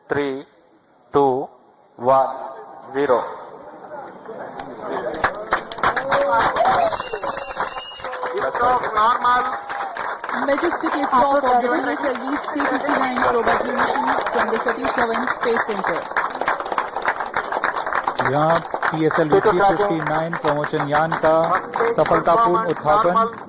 3, 2, 1, 0. Liftoff normal. Majestic liftoff of the PSLV C-59 Probe mission from the Satish Dhawan Space Center. यहाँ PSLV C-59 promotion यान का सफलतापूर्ण उत्थापन।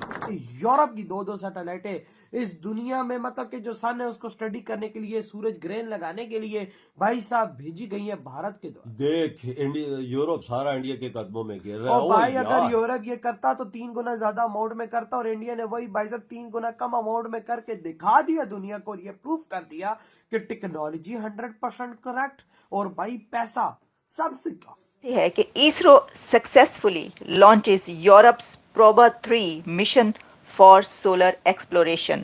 Europe की दो सैटेलाइटें इस दुनिया में मतलब कि जो सन है उसको स्टडी करने के लिए, सूरज ग्रहण लगाने के लिए भाई साहब भेजी गई है भारत के द्वारा। देख यूरोप सारा इंडिया के कदमों में गिर रहा है। और भाई अगर यूरोप ये करता तो 3 गुना ज्यादा अमाउंट में करता, और इंडिया ने वही भाई साहब 3 गुना कम अमाउंट में करके दिखा दिया दुनिया को, ये प्रूफ कर दिया कि टेक्नोलॉजी 100% करेक्ट और भाई पैसा सबसे कम है कि ISRO successfully launches Europe's PROBA 3 mission for solar exploration.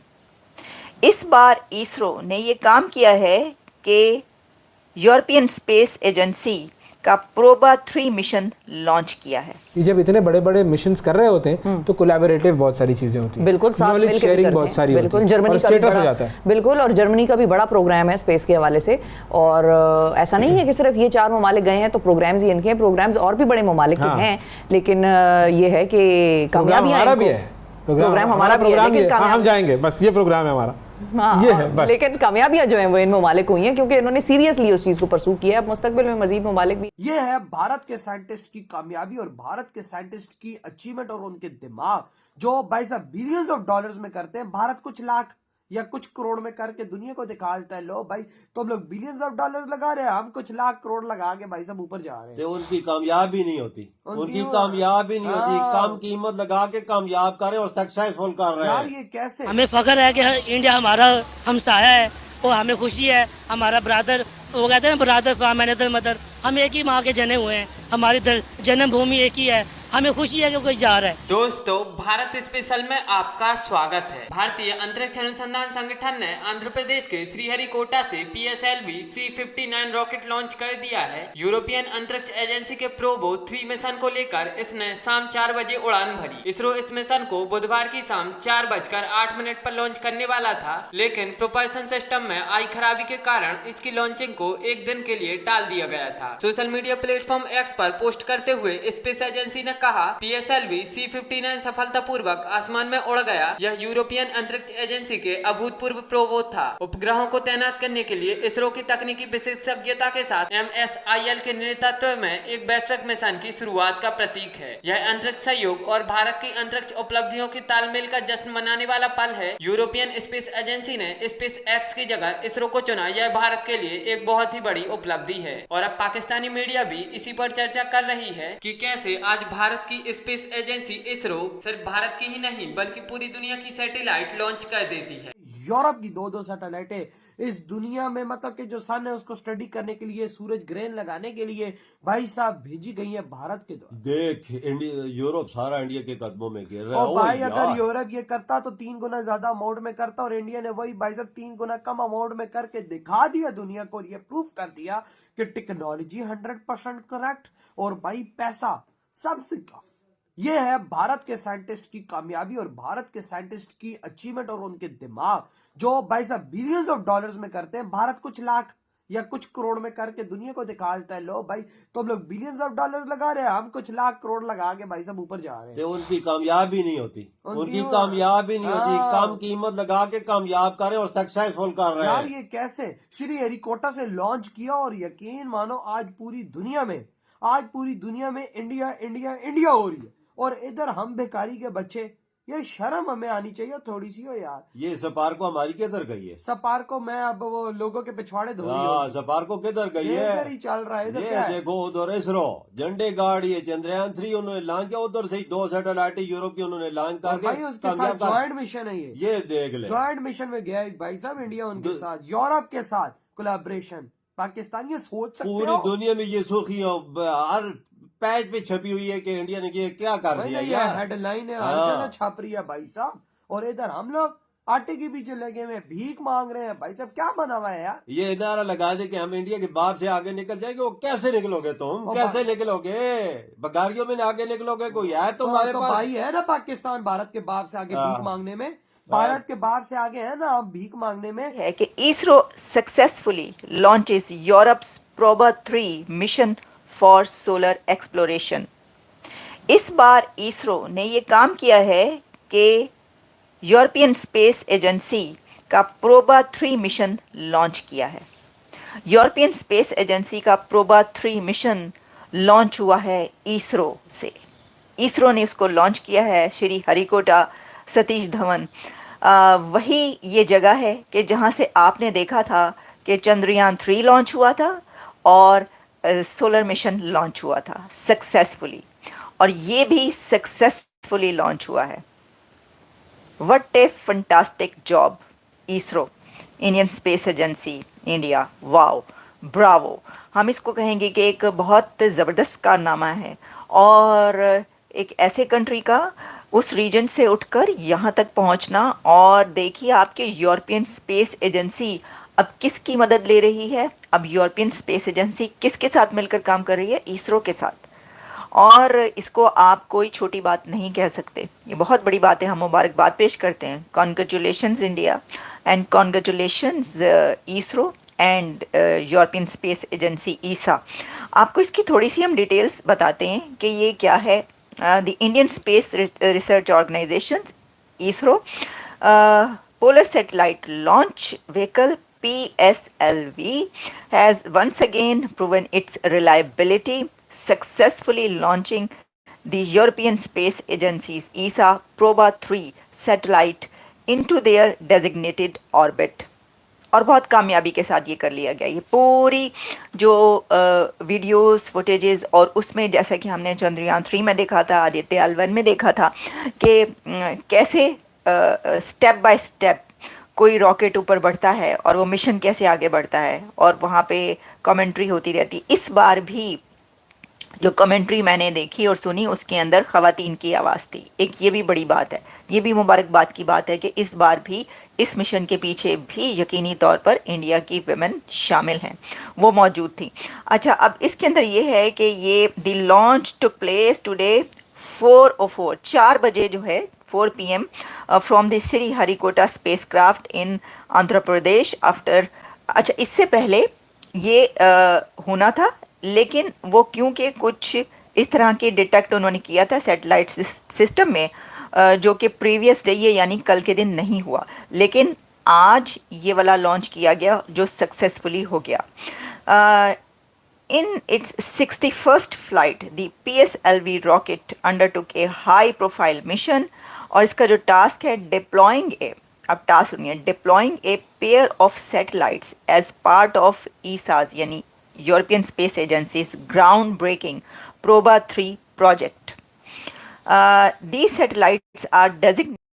इस बार इसरो ने ये काम किया है कि यूरोपियन स्पेस एजेंसी का प्रोबा 3 मिशन लॉन्च किया है। जब इतने बड़े बड़े मिशंस कर रहे होते हैं तो कोलैबोरेटिव बहुत सारी चीजें होती हैं, बिल्कुल साथ मिलकर शेयरिंग बहुत सारी बिल्कुल होती है, जर्मनी और का भी स्टेटस हो बड़ा जाता है। बिल्कुल, और जर्मनी का भी बड़ा प्रोग्राम है स्पेस के हवाले से। और ऐसा नहीं है कि सिर्फ ये 4 ममालिक गए हैं तो प्रोग्राम्स ही इनके हैं, प्रोग्राम्स और भी बड़े ममालिक के हैं, लेकिन ये है कि कामयाबियां भी है, प्रोग्राम हमारा भी है, लेकिन हम जाएंगे, बस ये प्रोग्राम है हमारा। हाँ, ये है बस। लेकिन कामयाबियां जो है वो इन ममालिक हुई हैं क्योंकि इन्होंने सीरियसली उस चीज को परसू किया है। अब मुस्तकबिल में मजीद ममालिक भी। ये है भारत के साइंटिस्ट की कामयाबी और भारत के साइंटिस्ट की अचीवमेंट और उनके दिमाग जो भाई साहब बिलियंस ऑफ डॉलर्स में करते हैं। भारत कुछ लाख या कुछ करोड़ में करके दुनिया को दिखा देता है, लो भाई तुम लोग बिलियंस ऑफ डॉलर्स लगा रहे हैं, हम कुछ लाख करोड़ लगा के भाई साहब ऊपर जा रहे हैं। उनकी कामयाबी नहीं होती, उनकी कामयाबी नहीं होती, कम कीमत लगा के कामयाब करे और सक्सेसफुल कर रहे हैं। यार ये कैसे? हमें फख्र है कि इंडिया हमारा हमसाया है और हमें खुशी है, हमारा ब्रादर, वो कहते हैं ब्रादर फ्रॉम अनदर मदर, हम एक ही माँ के जने हुए हैं, हमारी जन्मभूमि एक ही है, हमें खुशी है कि कोई जा रहा है। दोस्तों, भारत स्पेशल में आपका स्वागत है। भारतीय अंतरिक्ष अनुसंधान संगठन ने आंध्र प्रदेश के श्रीहरिकोटा से PSLV C-59 रॉकेट लॉन्च कर दिया है। यूरोपियन अंतरिक्ष एजेंसी के प्रोबो 3 मिशन को लेकर इसने शाम 4 बजे उड़ान भरी। इसरो इस मिशन को बुधवार की शाम 4:08 पर लॉन्च करने वाला था, लेकिन प्रोपल्शन सिस्टम में आई खराबी के कारण इसकी लॉन्चिंग को एक दिन के लिए टाल दिया गया था। सोशल मीडिया प्लेटफॉर्म एक्स पर पोस्ट करते हुए स्पेस एजेंसी ने कहा, PSLV C-59 सफलतापूर्वक आसमान में उड़ गया। यह यूरोपियन अंतरिक्ष एजेंसी के अभूतपूर्व प्रोबो था। उपग्रहों को तैनात करने के लिए इसरो की तकनीकी विशेषज्ञता के साथ MSIL के नेतृत्व में एक वैश्विक मिशन की शुरुआत का प्रतीक है। यह अंतरिक्ष सहयोग और भारत की अंतरिक्ष उपलब्धियों की तालमेल का जश्न मनाने वाला पल है। यूरोपियन स्पेस एजेंसी ने स्पेस एक्स की जगह इसरो को चुना। यह भारत के लिए एक बहुत ही बड़ी उपलब्धि है और अब पाकिस्तानी मीडिया भी इसी पर चर्चा कर रही है कि कैसे आज भारत की स्पेस एजेंसी इसरो सिर्फ भारत की ही नहीं बल्कि पूरी दुनिया की सैटेलाइट लॉन्च कर देती है। यूरोप की दो सैटेलाइटें इस दुनिया में मतलब कि जो सन है उसको स्टडी करने के लिए, सूरज ग्रहण लगाने के लिए भाई साहब भेजी गई है भारत के द्वारा। देख यूरोप सारा इंडिया के कदमों में गिर रहा है। और भाई अगर यूरोप ये करता तो 3 गुना ज्यादा अमाउंट में करता, और इंडिया ने वही भाई साहब 3 गुना कम अमाउंट में करके दिखा दिया दुनिया को, ये प्रूफ कर दिया कि टेक्नोलॉजी 100% करेक्ट और भाई पैसा सबसे कम। ये है भारत के साइंटिस्ट की कामयाबी और भारत के साइंटिस्ट की अचीवमेंट और उनके दिमाग जो भाई साहब बिलियंस ऑफ डॉलर्स में करते हैं। भारत कुछ लाख या कुछ करोड़ में करके दुनिया को दिखा देता है, लो भाई तुम लोग बिलियंस ऑफ डॉलर्स लगा रहे हैं, हम कुछ लाख करोड़ लगा के भाई साहब ऊपर जा रहे हैं। उनकी कामयाबी नहीं होती, उनकी कामयाबी नहीं होती, कम कीमत लगा के कामयाब करे और सक्सेसफुल कर रहे हैं। यार ये कैसे? श्रीहरिकोटा से लॉन्च किया और यकीन मानो आज पूरी दुनिया में इंडिया इंडिया इंडिया हो रही है, और इधर हम भिखारी के बच्चे। ये शर्म हमें आनी चाहिए थोड़ी सी हो यार। ये सपार को हमारी किधर गई है? सपार को मैं अब वो लोगों के पिछवाड़े धो रही हूं। सपार को किधर गई है? इधर ही चल रहा है। इधर क्या है? देखो उधर इसरो झंडे गाड़ी है, चंद्रयान 3 उन्होंने लॉन्च किया, उधर से 2 सैटेलाइट यूरोप की उन्होंने लॉन्च करके भाई उसके साथ ज्वाइंट मिशन है। ये देख ले, ज्वाइंट मिशन में गया भाई साहब इंडिया उनके साथ, यूरोप के साथ कोलैबोरेशन। पाकिस्तान ये सोच सकते हो? पूरी दुनिया में ये सुर्खियां हर पेज पे छपी हुई है कि इंडिया ने ये क्या कर दिया यार। हेडलाइन है, हर जगह छप रही है भाई साहब, और इधर हम लोग आटे के पीछे लगे हुए भीख मांग रहे हैं। भाई साहब क्या बना हुआ है यार? ये नारा लगा दे कि हम इंडिया के बाप से आगे निकल जाएंगे। वो कैसे निकलोगे तुम? कैसे निकलोगे? बगारियों में आगे निकलोगे? कोई है तुम्हारे पास? भाई है ना पाकिस्तान भारत के बाप से आगे भीख मांगने में। भारत के बाप से आगे है ना आप भीख मांगने में। है कि ISRO successfully launches Europe's PROBA 3 mission for solar exploration. इस बार इसरो ने ये काम किया है कि यूरोपियन स्पेस एजेंसी का प्रोबा 3 मिशन लॉन्च किया है। यूरोपियन स्पेस एजेंसी का प्रोबा 3 मिशन लॉन्च हुआ है इसरो से। इसरो ने उसको लॉन्च किया है श्री हरिकोटा सतीश धवन। वही ये जगह है कि जहाँ से आपने देखा था कि चंद्रयान 3 लॉन्च हुआ था और सोलर मिशन लॉन्च हुआ था सक्सेसफुली, और ये भी सक्सेसफुली लॉन्च हुआ है। What A fantastic job ISRO, Indian space agency India, wow, Bravo. हम इसको कहेंगे कि एक बहुत ज़बरदस्त कारनामा है, और एक ऐसे कंट्री का उस रीजन से उठकर यहाँ तक पहुँचना। और देखिए आपके यूरोपियन स्पेस एजेंसी अब किसकी मदद ले रही है। अब यूरोपियन स्पेस एजेंसी किसके साथ मिलकर काम कर रही है? इसरो के साथ। और इसको आप कोई छोटी बात नहीं कह सकते, ये बहुत बड़ी बात है। हम मुबारकबाद पेश करते हैं। Congratulations India and congratulations ISRO and European space agency ESA. आपको इसकी थोड़ी सी हम डिटेल्स बताते हैं कि ये क्या है। The Indian space research organisation ISRO polar satellite launch vehicle PSLV has once again proven its reliability, successfully launching the European Space Agency's ESA Proba 3 satellite into their designated orbit। और बहुत कामयाबी के साथ ये कर लिया गया। ये पूरी जो वीडियोस फुटेजेस, और उसमें जैसा कि हमने चंद्रयान 3 में देखा था, आदित्य L1 में देखा था कि कैसे स्टेप बाय स्टेप कोई रॉकेट ऊपर बढ़ता है और वो मिशन कैसे आगे बढ़ता है, और वहाँ पे कमेंट्री होती रहती। इस बार भी जो कमेंट्री मैंने देखी और सुनी उसके अंदर ख़वातीन की आवाज़ थी। एक ये भी बड़ी बात है, ये भी मुबारकबाद की बात है कि इस बार भी इस मिशन के पीछे भी यकीनी तौर पर इंडिया की वुमेन शामिल हैं, वो मौजूद थी। अच्छा, अब इसके अंदर ये है कि ये the launch took place today 4:04 4 बजे जो है 4 PM from the Shri Harikota space craft in Andhra Pradesh after. अच्छा, इससे पहले ये होना था, लेकिन वो क्योंकि कुछ इस तरह के डिटेक्ट उन्होंने किया था सैटेलाइट सिस्टम में, जो कि प्रीवियस डे ये यानी कल के दिन नहीं हुआ, लेकिन आज ये वाला लॉन्च किया गया जो सक्सेसफुली हो गया। In its 61st flight, the PSLV rocket undertook a high-profile mission, और इसका जो टास्क है deploying a, अब टास्क सुनिए, deploying a pair of satellites as part of ESA's यानी European Space Agency's ground-breaking Proba 3 project. These satellites are designated